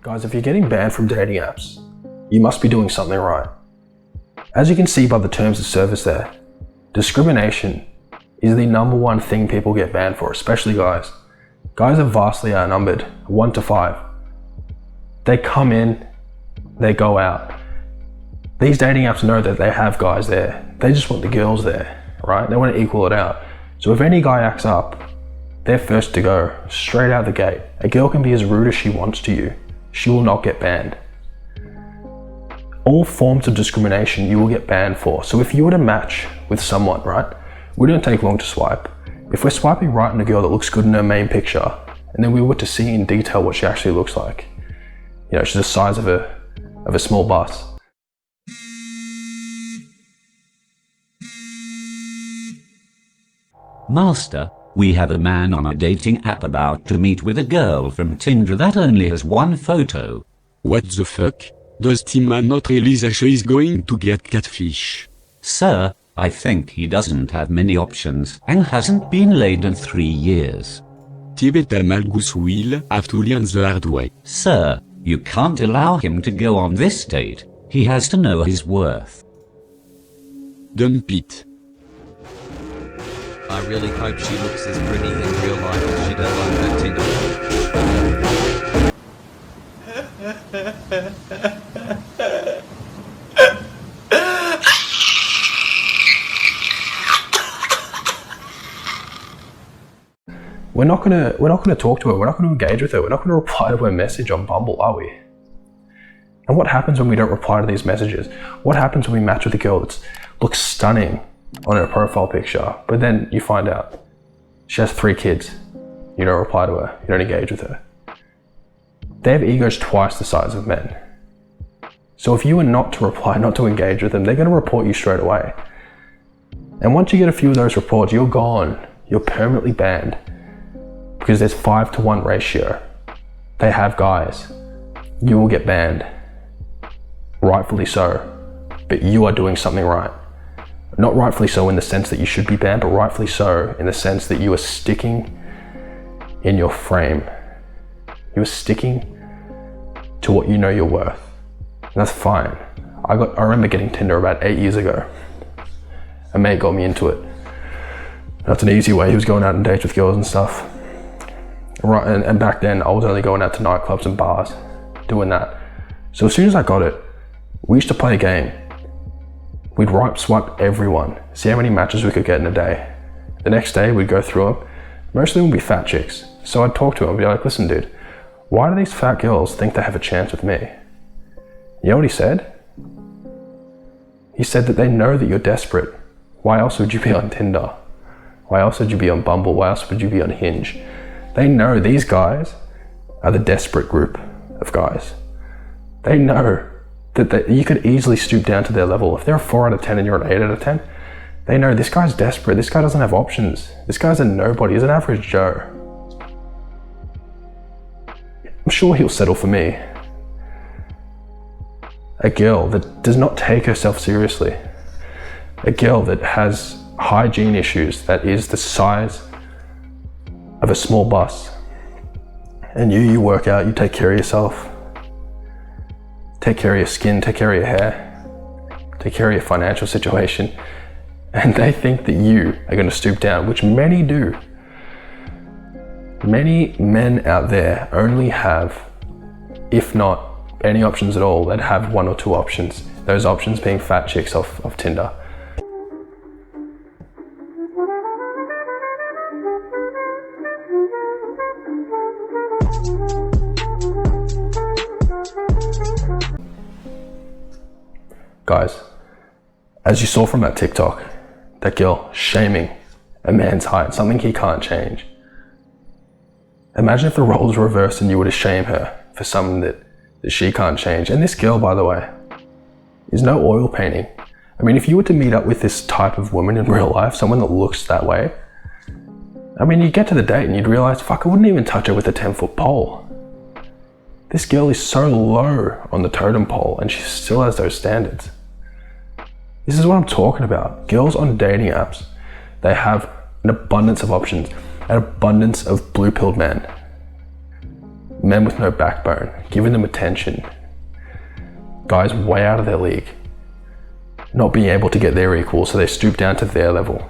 Guys, if you're getting banned from dating apps, you must be doing something right. As you can see by the terms of service there, discrimination is the number one thing people get banned for, especially guys. Guys are vastly outnumbered, 1 to 5. They come in, they go out. These dating apps know that they have guys there. They just want the girls there, right? They want to equal it out. So if any guy acts up, they're first to go, straight out the gate. A girl can be as rude as she wants to you. She will not get banned. All forms of discrimination you will get banned for. So if you were to match with someone, right? We don't take long to swipe. If we're swiping right on a girl that looks good in her main picture, and then we were to see in detail what she actually looks like, you know, she's the size of a small bus. Master, we have a man on a dating app about to meet with a girl from Tinder that only has one photo. What the fuck? Does Tim man not realize that she is going to get catfish? Sir, I think he doesn't have many options and hasn't been laid in 3 years. Tibet Malgus will have to learn the hard way. Sir, you can't allow him to go on this date. He has to know his worth. Dump it. I really hope she looks as pretty in real life as she does on her Tinder. We're not gonna talk to her. We're not gonna engage with her. We're not gonna reply to her message on Bumble, are we? And what happens when we don't reply to these messages? What happens when we match with a girl that looks stunning on her profile picture, but then you find out she has 3 kids? You don't reply to her. You don't engage with her. They have egos twice the size of men. So if you were not to reply, not to engage with them, they're gonna report you straight away. And once you get a few of those reports, you're gone. You're permanently banned. Because there's 5 to 1 ratio. They have guys. You will get banned. Rightfully so. But you are doing something right. Not rightfully so in the sense that you should be banned, but rightfully so in the sense that you are sticking in your frame. You are sticking to what you know you're worth. And that's fine. I remember getting Tinder about 8 years ago. A mate got me into it. That's an easy way. He was going out on dates with girls and stuff. Right, and back then I was only going out to nightclubs and bars, doing that. So as soon as I got it, we used to play a game. We'd swipe everyone, see how many matches we could get in a day. The next day we'd go through them. Most of them would be fat chicks. So I'd talk to them and be like, listen dude, why do these fat girls think they have a chance with me? You know what he said? He said that they know that you're desperate. Why else would you be on Tinder? Why else would you be on Bumble? Why else would you be on Hinge? They know these guys are the desperate group of guys. They know that you could easily stoop down to their level. If they're a 4 out of 10 and you're an 8 out of 10, they know this guy's desperate. This guy doesn't have options. This guy's a nobody. He's an average Joe. I'm sure he'll settle for me. A girl that does not take herself seriously. A girl that has hygiene issues that is the size of a small bus. And you work out, you take care of yourself. Take care of your skin, take care of your hair. Take care of your financial situation. And they think that you are going to stoop down, which many do. Many men out there only have, if not any options at all, that have 1 or 2 options. Those options being fat chicks off Tinder. Guys, as you saw from that TikTok, that girl shaming a man's height, something he can't change. Imagine if the roles were reversed and you were to shame her for something that she can't change. And this girl, by the way, is no oil painting. I mean, if you were to meet up with this type of woman in real life, someone that looks that way, I mean, you'd get to the date and you'd realize, fuck, I wouldn't even touch her with a 10-foot pole. This girl is so low on the totem pole and she still has those standards. This is what I'm talking about. Girls on dating apps, they have an abundance of options, an abundance of blue-pilled men. men with no backbone, giving them attention, guys way out of their league, not being able to get their equal, so they stoop down to their level.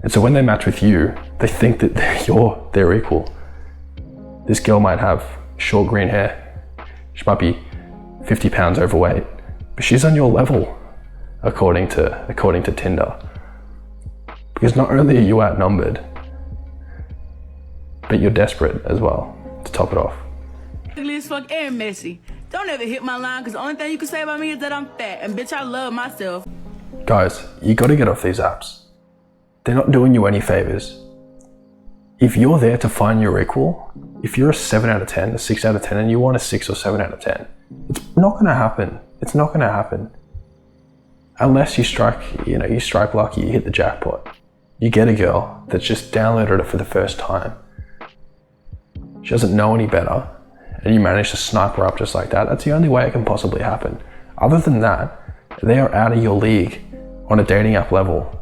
And so when they match with you, they think that you're their equal. This girl might have short green hair, she might be 50 pounds overweight, but she's on your level, according to Tinder. Because not only are you outnumbered, but you're desperate as well, to top it off. Ugly as fuck and messy. Don't ever hit my line, because the only thing you can say about me is that I'm fat. And bitch, I love myself. Guys, you gotta get off these apps. They're not doing you any favors. If you're there to find your equal, if you're a 7 out of 10, a 6 out of 10, and you want a 6 or 7 out of 10, it's not gonna happen. It's not gonna happen. Unless you strike lucky, you hit the jackpot. You get a girl that's just downloaded it for the first time. She doesn't know any better, and you manage to snipe her up just like that. That's the only way it can possibly happen. Other than that, they are out of your league on a dating app level.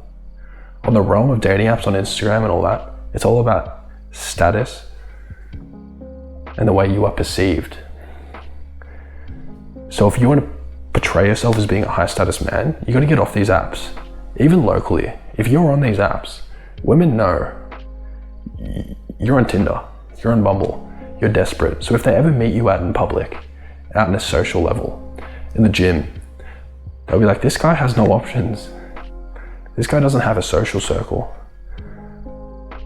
On the realm of dating apps on Instagram and all that, it's all about status and the way you are perceived. So if you want to portray yourself as being a high status man, you got to get off these apps. Even locally, if you're on these apps, women know you're on Tinder, you're on Bumble, you're desperate. So if they ever meet you out in public, out in a social level, in the gym, they'll be like, this guy has no options. This guy doesn't have a social circle.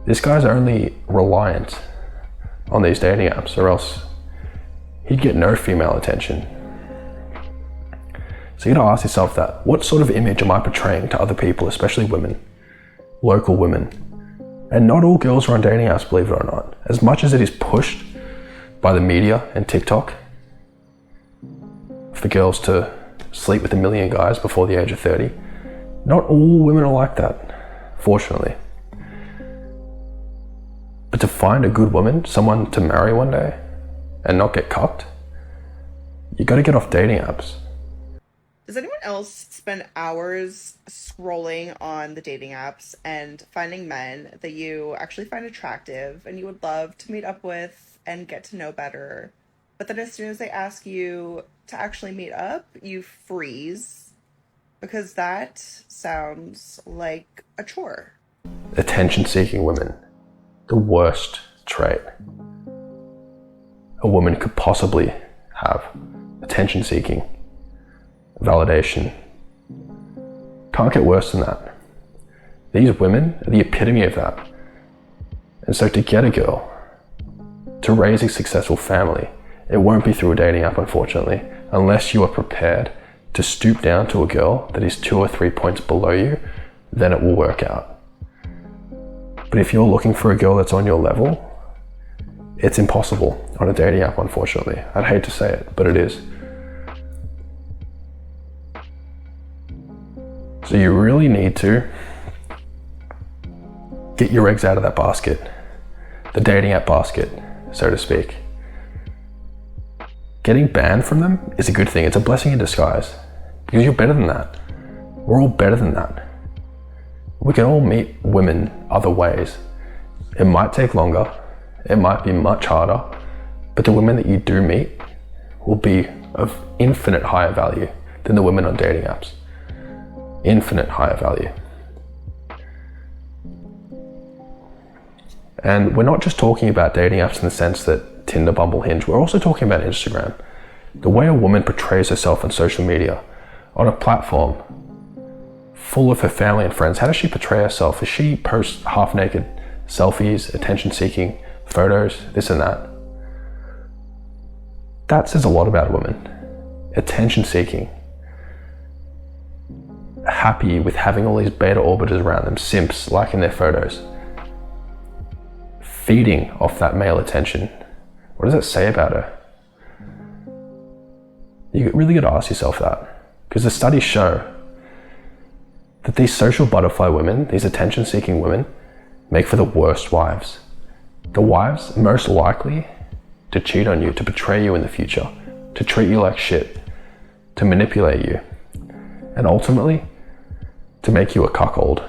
This guy's only reliant on these dating apps, or else he'd get no female attention. So you gotta ask yourself that. What sort of image am I portraying to other people, especially women, local women? And not all girls are on dating apps, believe it or not. As much as it is pushed by the media and TikTok for girls to sleep with 1 million guys before the age of 30, not all women are like that, fortunately. But to find a good woman, someone to marry one day and not get cucked, you gotta get off dating apps. Does anyone else spend hours scrolling on the dating apps and finding men that you actually find attractive and you would love to meet up with and get to know better, but then as soon as they ask you to actually meet up, you freeze? Because that sounds like a chore. Attention-seeking women, the worst trait a woman could possibly have. Attention-seeking, validation. Can't get worse than that. These women are the epitome of that. And so to get a girl, to raise a successful family, it won't be through a dating app, unfortunately, unless you are prepared to stoop down to a girl that is 2 or 3 points below you, then it will work out. But if you're looking for a girl that's on your level, it's impossible on a dating app, unfortunately. I'd hate to say it, but it is. So you really need to get your eggs out of that basket, the dating app basket, so to speak. Getting banned from them is a good thing. It's a blessing in disguise, because you're better than that. We're all better than that. We can all meet women other ways. It might take longer, it might be much harder, but the women that you do meet will be of infinite higher value than the women on dating apps. Infinite higher value. And we're not just talking about dating apps in the sense that Tinder, Bumble, Hinge, we're also talking about Instagram. The way a woman portrays herself on social media, on a platform full of her family and friends. How does she portray herself? Does she post half-naked selfies, attention-seeking photos, this and that? That says a lot about a woman. Attention-seeking. Happy with having all these beta orbiters around them, simps liking their photos. Feeding off that male attention. What does that say about her? You really got to ask yourself that, because the studies show that these social butterfly women, these attention-seeking women, make for the worst wives. The wives most likely to cheat on you, to betray you in the future, to treat you like shit, to manipulate you, and ultimately to make you a cuckold.